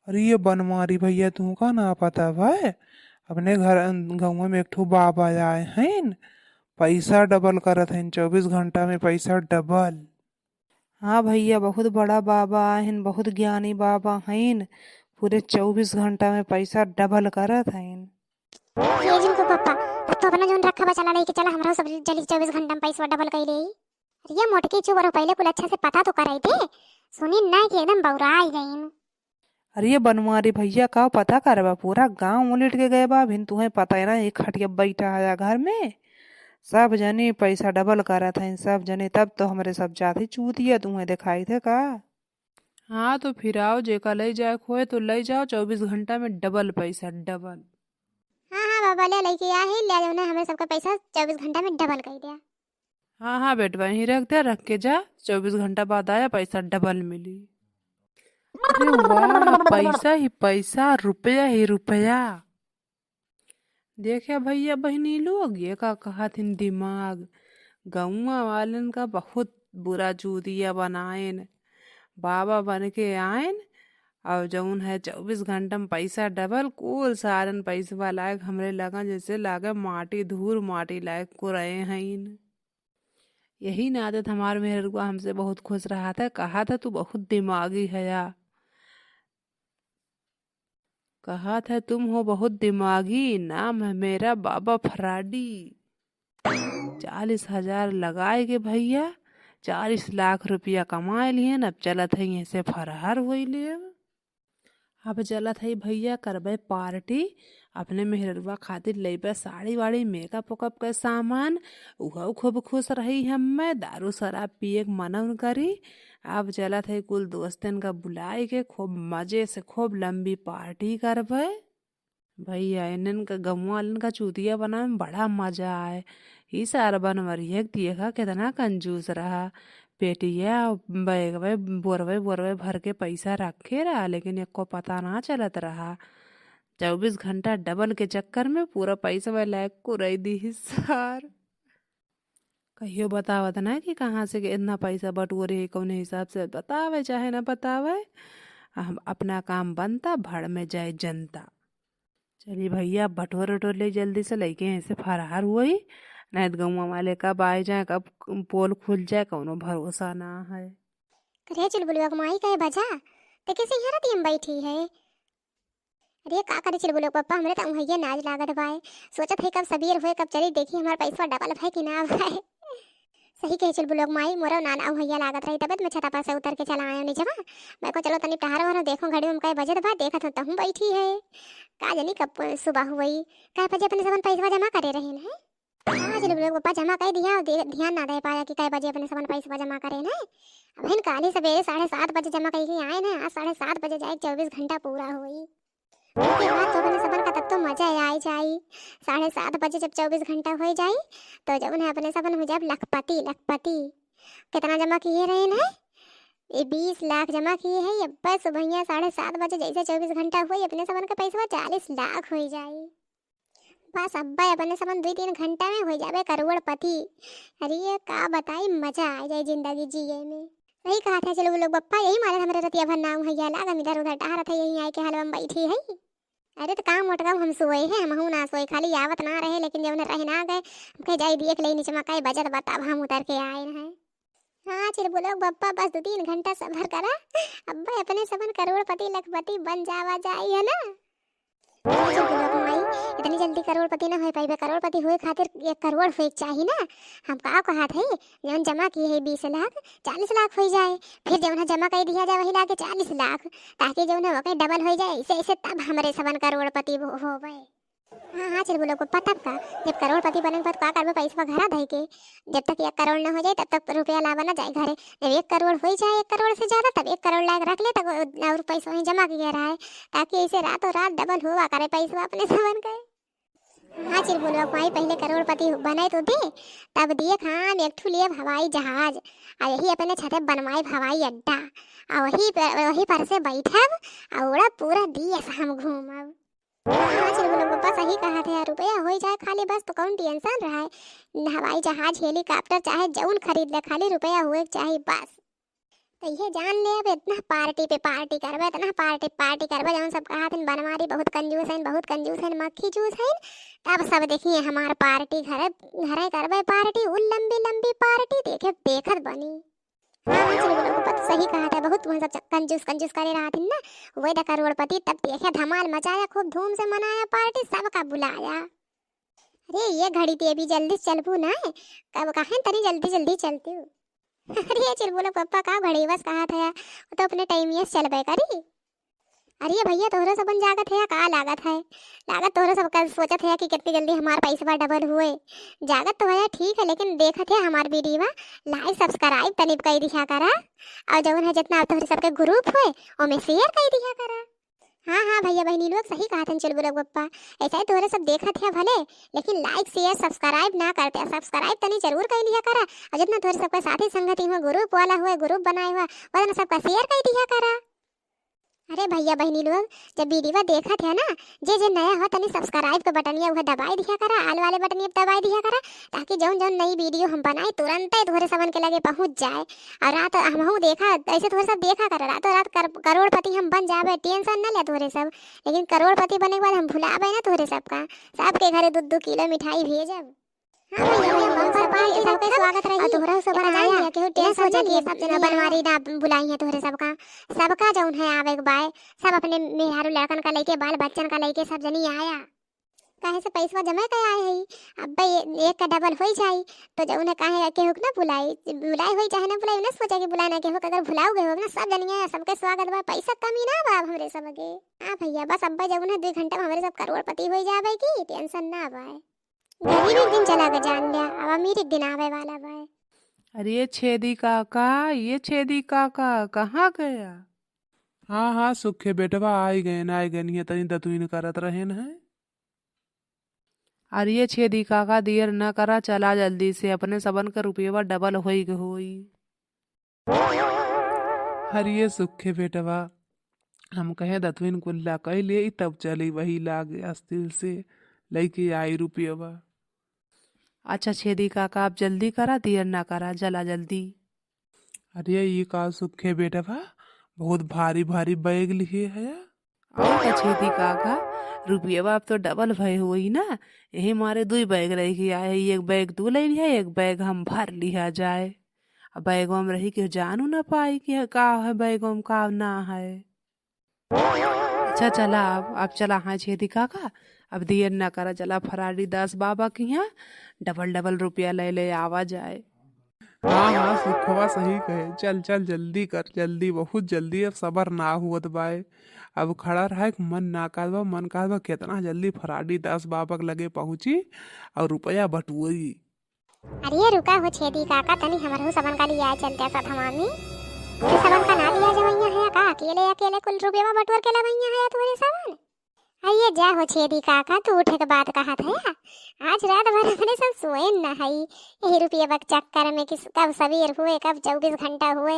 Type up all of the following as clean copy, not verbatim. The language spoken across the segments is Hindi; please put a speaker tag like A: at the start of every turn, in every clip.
A: अरे ये बनमारी भैया तू का ना पता भाई। अपने घर गाँव में एक ठो बाबा आए हैं। पैसा डबल करत हैं 24 घंटा में पैसा डबल। हाँ भैया बहुत बड़ा बाबा हैं, बहुत ज्ञानी बाबा हैं। पूरे 24 घंटा में पैसा डबल करत हैं।
B: ये जिनको पप्पा अब तो अपना जोन रखा बा चला रही कि चला हमरा सब जल्दी 24 घंटा में पैसा डबल कर ले। अरे ये मोटकी चुप रहो, पहले कुल अच्छा से पता तो कराई थे। सुनी ना कि एकदम बौरा आई गई।
A: अरे ये बनमारी भैया का पता करवा, पूरा गांव उलट के गए बा। भिन तुम्हें पता है ना, एक खटिया बैठा है घर में। सब जने पैसा डबल करत हैं सब जने, तब तो हमारे सब जाति चूतिया तुम्हें दिखाई थे का। हाँ तो फिर आओ, जेका ले जाए खोए तो ले जाओ, 24 घंटा में डबल पैसा डबल।
B: हाँ हाँ बाबा ले लेके आ ही ले जाओ ना, हमें सबका पैसा 24 घंटा में डबल कर दिया।
A: हाँ हाँ बेटवा यहीं रख दे, रख के जा। 24 घंटा बाद आया पैसा डबल मिली। अरे वाह, पैसा ही पैसा, रुपया ही रुपया। देखे भैया बहनी लोग, ये का कहा थिन दिमाग। गौवा वालन का बहुत बुरा चूतिया बनाएन। बाबा बन के आएन और जौन है 24 घंटा में पैसा डबल, कुल सारन पैसा लायक हमरे लगा जैसे लागे माटी धूल माटी लायक को रहे हैं। यही ना आदत हमार मेहरुआ हमसे बहुत खुश रहा था, कहा था तू बहुत दिमागी है या। कहा था तुम हो बहुत दिमागी, नाम है मेरा बाबा फराडी। 40,000 लगाए के भैया, 40 लाख रुपया कमाए लिए। अब चलत है यहाँ से फरहर हुई लिए। अब चलत है भैया करबे पार्टी। अपने मेहरबा खातिर लेबे साड़ी वाड़ी मेकअप वेकअप के सामान। उहो खूब खुश रही, हमें दारू शराब पिए के मनन करी। अब चलत है कुल दोस्तन का बुलाए के खूब मजे से खूब लंबी पार्टी करबे। भैया इनन का गमुआ वालन का चूतिया बनावे में बड़ा मजा आए। ई सारा बनवरिया के देखा कितना कंजूस रहा। पेटिया बैगवे बोरवे बोरवे भर के पैसा रखे रहा, लेकिन एको पता ना चलत रहा। 24 घंटा डबल के चक्कर में पूरा पैसा वह लायक को रही दी हिस्सार। कहियो बतावत ना कि कहाँ से के इतना पैसा बटोरे है, कौन हिसाब से बतावे चाहे ना बतावे। हम अपना काम बनता भड़ में जाए जनता। चलिए भैया बटोर वटोर ले जल्दी से, लेके ऐसे फरार हुई। नहीं तो गौवा वाले कब आए जाए कब पोल खुल जाए, कौनो भरोसा ना है।
B: करे चुलबुलवा माई कहे बजा ते कैसे यहाँ रती हम बैठी है। अरे का करे चुलबुलवा पप्पा हमरे तो भैया नाज लागत भाई। सोचत है कब सबीर होए कब चली देखी हमारा पैसा डबल भाई कि ना भाई। सही कहे चुलबुलवा माई मोरा नाना भैया लागत रही, तब मैं छता पास से उतर के चला आया नीचे बा। मैं को चलो तनी टहर वहर देखो घड़ी में कहे बजे बा, देखत हो तहूँ बैठी है। का जानी कब सुबह हुई कहे बजे अपने सबन पैसा जमा करे रहे हैं। हाँ चलो बोलो पापा जमा कर दिया, ध्यान ना दे पाया कि कै बजे अपने सबन पैसा जमा करे ना। अब हिन काली सवेरे 7:30 बजे जमा करके आए ना, आज 7:30 बजे जाए 24 घंटा पूरा हुई। उसके बाद तो अपने सबन का तब तो मजा आई जाई। 7:30 बजे जब 24 घंटा हो जाई तो जब उन्हें अपने सबन हो जाए लखपति लखपति। कितना जमा किए रहे ना, ये 20 लाख जमा किए हैं। अब बस भैया 7:30 बजे जैसे 24 घंटा हुई अपने सबन का पैसा 40 लाख हो जाए। बस अब्बा अपने समन 2-3 घंटा में हो जावे करोड़पति। अरे ये का बताई मजा आ जाए जिंदगी जिए में। सही कहा था चलो वो लोग पप्पा, यही मारे हमारे रतिया भर नाम है लागा इधर उधर टहरा था, यही आए के हलवा में बैठी है। अरे तो काम मोट काम हम सोए हैं, हम ना सोए खाली आवत ना रहे, लेकिन जब रहे ना गए हम कहे जाई देख ले नीचे मकाई बजट बताब हम उतर के आए हैं। हाँ चलो बोलो पप्पा बस 2-3 घंटा सबर करा, अब्बा अपने सबन करोड़पति लखपति बन जावा जाए है ना। माई इतनी जल्दी करोड़पति ना हो पाई, करोड़पति हुए खातिर 1 करोड़ हुए चाहिए ना। हम का कहा थे जब जमा किए है 20 लाख 40 लाख हो जाए, फिर जब जमा कर दिया जाए वही लाके 40 लाख, ताकि जो है वो डबल हो जाए ऐसे ऐसे, तब हमारे सबन करोड़पति हो गए। हाँ हाँ चल बोलो पप्पा तब का जब करोड़पति बने के बाद का करबे पैसा घरा धई के। जब तक 1 करोड़ ना हो जाए तब तक रुपया लावा ना जाए घरे। जब 1 करोड़ हो जाए 1 करोड़ से ज्यादा तब 1 करोड़ लाख रख ले, तब और पैसा वहीं जमा किया रहा है, ताकि ऐसे रातों रात डबल हुआ करे पैसा अपने सबन गए। हाँ चिर बोलो भाई पहले करोड़पति बने तो दे, तब दिए खान एक ठू लिए हवाई जहाज, और यही अपने छते बनवाए हवाई अड्डा, और वही पर से बैठब और पूरा देश हम घूमब। हाँ चलो बोलो पापा सही कहा था यार, रुपया हो जाए खाली बस तो कौन टेंशन रहा है। हवाई जहाज हेलीकॉप्टर चाहे जौन खरीद ले, खाली रुपया हुए चाहिए बस। तो ये जान ले अब इतना पार्टी पे पार्टी करबे, इतना पार्टी पार्टी करबे, जौन सब कहा थन बनवारी बहुत कंजूस है, बहुत कंजूस है, मक्खी चूस है। तब सब देखिए हमार पार्टी घरे घरे करबे पार्टी, उ लंबी लंबी पार्टी देखे देखत बनी। हाँ हाँ चल बोलो पता सही कहा था, बहुत तुम सब कंजूस कंजूस करे रहा थी ना। वही दा करोड़पति तब देखे धमाल मचाया, खूब धूम से मनाया पार्टी, सबका बुलाया। अरे ये घड़ी ते अभी जल्दी चलबू ना, कब कहा तनी जल्दी जल्दी चलती हूँ। अरे चल बोलो पप्पा का घड़ी बस कहा था, वो तो अपने टाइम ये चलबे करी। अरे भैया तोहरा सबन जागत है का लागत है, लागत तोहरा सब कल सोचत है कि कितनी जल्दी हमार पैसा डबल हुए। जागत तो है ठीक है, लेकिन देखत है हमार वीडियो लाइक सब्सक्राइब तनिक कर दिया करा, और जौन है जितना तोहरे सबके ग्रुप हुए ओमे शेयर कर दिया करा। हाँ हाँ भैया बहनी लोग सही कहा था, चल बोलो पप्पा ऐसा ही तोहरे सब देखत है भले, लेकिन लाइक शेयर सब्सक्राइब ना करते, सब्सक्राइब तनी जरूर कर लिया करा, और जितना तोहरे सबका साथी संगति हुआ ग्रुप वाला हुआ ग्रुप बनाए हुआ वरना सबका शेयर कर दिया करा। अरे भैया बहनी लोग जब वीडियो देखत है ना, जे जे नया हो तनी सब्सक्राइब के बटनिया वह दबाई दिया करा, आल वाले बटनिया दबाई दिया करा, ताकि जौन जौन नई वीडियो हम बनाए तुरंत ही तोहरे सबन के लगे पहुंच जाए। और रात हमहू देखा ऐसे तोहरे सब देखा करा, रातों रात करोड़पति हम बन जावे, टेंशन न ले तोहरे सब। लेकिन करोड़पति बने के बाद हम भुलावे ना तोहरे सबका, सबके घरे 2-2 किलो मिठाई भेजब। हाँ भैया हम पर पाई सबके स्वागत रही, तोहरा सब आया केहू टेंशन हो जाए सब जना बनवारी ना बुलाई है तोहरे सबका, सबका जौन है आवे के बाय सब अपने मेहरारू लड़कन का लेके बाल बच्चन का लेके सब जनी आया। काहे से पैसा जमा के आए है, अब भाई एक का डबल हो जाई, तो जौन है काहे केहू ना बुलाई बुलाई होई चाहे ना बुलाई, ना सोचा कि बुलाई ना केहू, अगर भुलाओगे हो ना सब जनी आया, सबके स्वागत बा, पैसा कमी ना बा हमरे सबके। हां भैया बस अब जौन है 2 घंटा में हमरे सब करोड़पति हो जावे की टेंशन ना बा। गरीब एक दिन चला के जान लिया, अब अमीर एक दिन आवे वाला बा।
A: अरे ये छेदी काका, ये छेदी काका कहाँ गया?
C: हाँ हाँ सुखे बेटवा आई गए ना, आई गए तनी दतुइन करत रहे है।
A: अरे ये छेदी काका देर न करा, चला जल्दी से, अपने सबन का रुपया डबल होई के होई।
C: हरिये सुखे बेटवा हम कहे दतुइन कुल्ला कह ले तब चली, वही लागे अस्तिल से लेके आई रुपयवा।
A: अच्छा छेदी काका आप जल्दी करा, देर ना करा, चला जल्दी।
C: अरे ये का सुखे बेटवा बहुत भारी भारी बैग लिए है।
A: और का छेदी काका रुपया अब तो डबल भय हुई ना, यही मारे 2 बैग रह गया है, एक बैग तू ले लिया, एक बैग हम भर लिया जाए। अब बैगों में रही कि जानू ना पाई कि का है बैगों में का ना है। अच्छा चला अब चला हाँ छेदी काका, अब देर ना करा, चला फरारी दास बाबा के यहाँ डबल डबल रुपया ले ले आवा जाए।
C: हाँ हाँ सुखवा सही कहे, चल चल जल्दी कर, जल्दी बहुत जल्दी, अब सबर ना हुत बाए। अब खड़ा रहा मन ना कादबा, मन कादबा कितना जल्दी फराडी दास बाबा के लगे पहुंची और रुपया बटुई।
B: अरे रुका हो छेदी काका तनी हमरो सबन का लिया चलते साथ हमामी, ये सबन का ना लिया जवैया है का, अकेले अकेले कुल रुपया बटोर के लवैया है तुम्हारे सबन। आइए जा हो छेदी काका तू उठे के बात कहा था, आज रात भर अपने सब सोए न हई, यही रुपया बक चक्कर में किस कब सवेर हुए कब 24 घंटा हुए,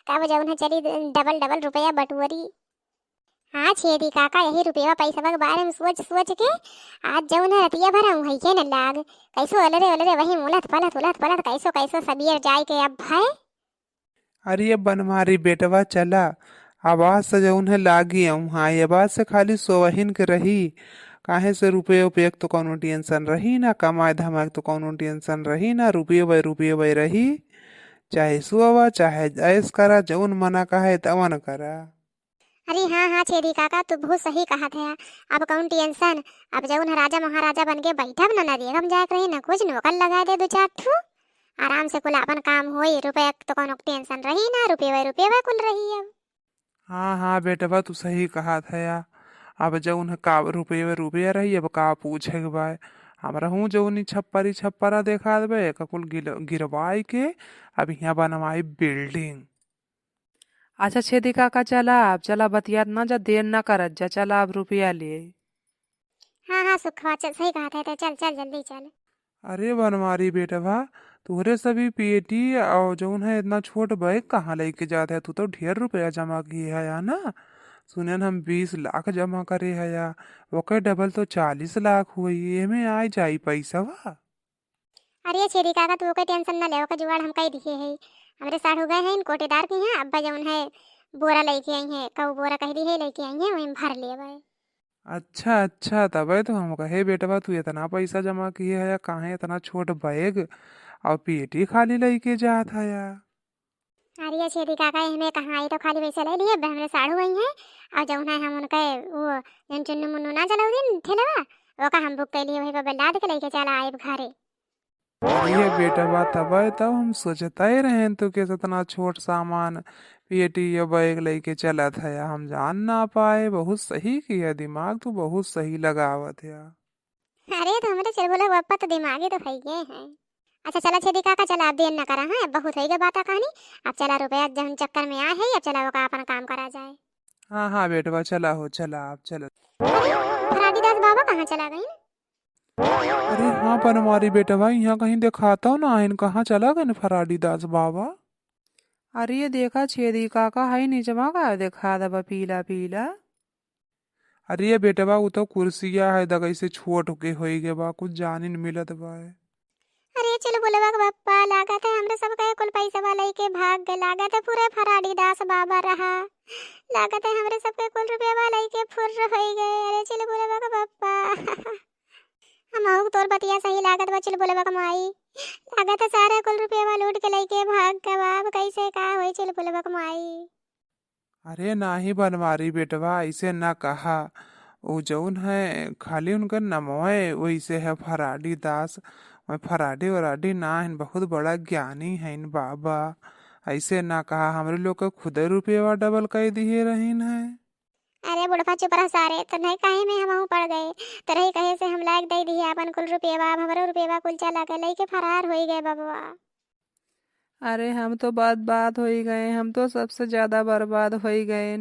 B: कब जौन है चली डबल डबल रुपया बटोरी। हाँ छेदी काका यही रुपया पैसा के बारे में सोच सोच के आज जौन है रतिया भरा हूँ के न लाग, कैसो अलरे अलरे वही उलट पलट कैसो कैसो सबियर जाए के अब भाई।
C: अरे ये बनमारी बेटवा चला, आवाज से जौन है लागी हाँ, ये बात से खाली सोवहिन के रही, काहे से रुपये उपये तो कौनो टेंशन रही ना, कमाए धमाए तो कौनो टेंशन रही ना, रुपये वही रही, चाहे सुवा चाहे ऐस करा, जौन मना कहे तवन करा।
B: अरे हाँ हाँ छेदी काका तू बहुत सही कहा था, अब कौन टेंशन, अब जौन है राजा महाराजा बन के बैठब न देखम जाए रही न कुछ नौकर लगा दे 2-4 ठू, आराम से कुल अपन काम होई, रुपया तो कौनो टेंशन रही ना, रुपये कुल रही अब।
C: हाँ हाँ बेटवा तू सही कहा था या, अब जौन है का रुपये रही, अब का पूछे के बा, हमरा हूँ जौन छप्परा देखा देबे कुल गिरवाई के अब यहाँ बनवाई बिल्डिंग।
A: अच्छा छेदी काका चला अब चला, बतियात ना जा, देर ना करत जा, चला अब रुपया ले।
B: हाँ हाँ सुखवा चल सही कहा था, चल चल जल्दी चल।
C: अरे बनवारी बेटवा तुहरे सभी पेटी और जौन है इतना छोट बैग कहाँ लेके जाते है, तू तो ढेर रुपया जमा किए है या ना, सुने हम 20 लाख जमा करे है या, ओके डबल तो 40 लाख हुई, एमे आ जाई पैसा वा।
B: अरे छेदी काका तू कोई टेंशन ना ले, ओका जुगाड़ हम कई दिए है। हमरे साढ़ू गए हैं कोटेदार के यहाँ, अब्बा जौन है बोरा लेके आई हैं, कऊ बोरा कह दी है लेके आई हैं, वहीं भर लेवे।
C: अच्छा अच्छा, तबे तो हम कहे बेटवा तू इतना पैसा जमा किए है, काहे इतना छोट बैग और पेटी खाली लेके जात है यार।
B: अरे छेदी काका हमें कहाँ आई तो खाली वैसे ले लिए, हमरे साढ़ू आई हैं और जौन है हम उनके वो जन चुन्नू मुन्नू ना चलाऊ दिन ठेलवा, ओका हम बुक कर लिए, वही पर लाद के लेके चला आए घरे।
C: अरे बेटवा तबे तब हम सोचते ही रहे तो के इतना छोट सामान पेटी या बैग लेके चलत है, हम जान ना पाए। बहुत सही किया, दिमाग तो बहुत सही लगावत है।
B: अरे तो हमारे चिलबुले पप्पा तो दिमागी तो है ही हैं। अच्छा चला छेदी काका, चला आप देर न करा है, अब बहुत हो गया बात कहानी। अब चला रुपया जहन चक्कर में आए है, अब चला वो का अपन काम करा जाए।
C: हाँ हाँ बेटवा, चला हो, चला आप चला।
B: अरे फराडीदास बाबा कहाँ चला गई?
C: अरे हाँ बनवारी बेटवा, यहाँ कहीं दिखाता हो ना, इन कहाँ चला गए फराडी दास बाबा।
A: अरे ये देखा छेदी काका है नीचवा का देखा दबा पीला पीला।
C: अरे ये बेटवा वो तो कुर्सिया है दगई से छोट के होई गे बा, कुछ जानी न मिलत बा।
B: अरे चलो बोले बापा, लागत है हमरे सब के कुल पैसा वाला के भाग गए, लागत है पूरे फराडीदास बाबा रहा, लागत है हमरे सब के कुल रुपया वाला के फुर हो गए। अरे चलो बोले बापा हम तोर बतिया सही लागत बा, चल बोले बा कमाई, लागत है सारे कुल रुपया वाला लूट के लेके भाग गए, अब कैसे का होई, चल बोले बा कमाई।
C: अरे नाही बनवारी बेटवा, ऐसे ना कहा। वो जौन है खाली उनका नमोए वैसे है फराडी दास, मैं फराडी वराडी ना है, बहुत बड़ा ज्ञानी है इन बाबा। ऐसे ना कहा, हमरे लोग का खुदे रुपया डबल कर दिए रहीन है।
B: अरे बुढ़वा चुप रह सारे, तो नहीं कहे में हम पड़ गए, तो रही कहे से हम लाग दे दिए अपन कुल रुपया, हमारे रुपया कुल चला के लेके फरार हो गए बाबा।
A: अरे हम तो बात बात हो ही गए, हम तो सबसे ज्यादा बर्बाद हो ही गए।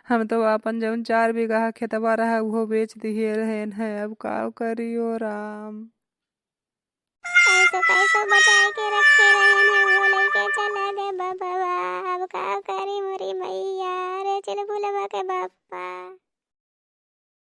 A: हम तो अपन जौन 4 बीघा खेतवा रहा वो बेच दिए रहे हैं, अब का करियो राम।
B: कैसो कैसो बचा के रखे रहे हैं, वो लेके चला गए बाबा, अब का करी मोरी मैया। रे चल बुलवा के बापा।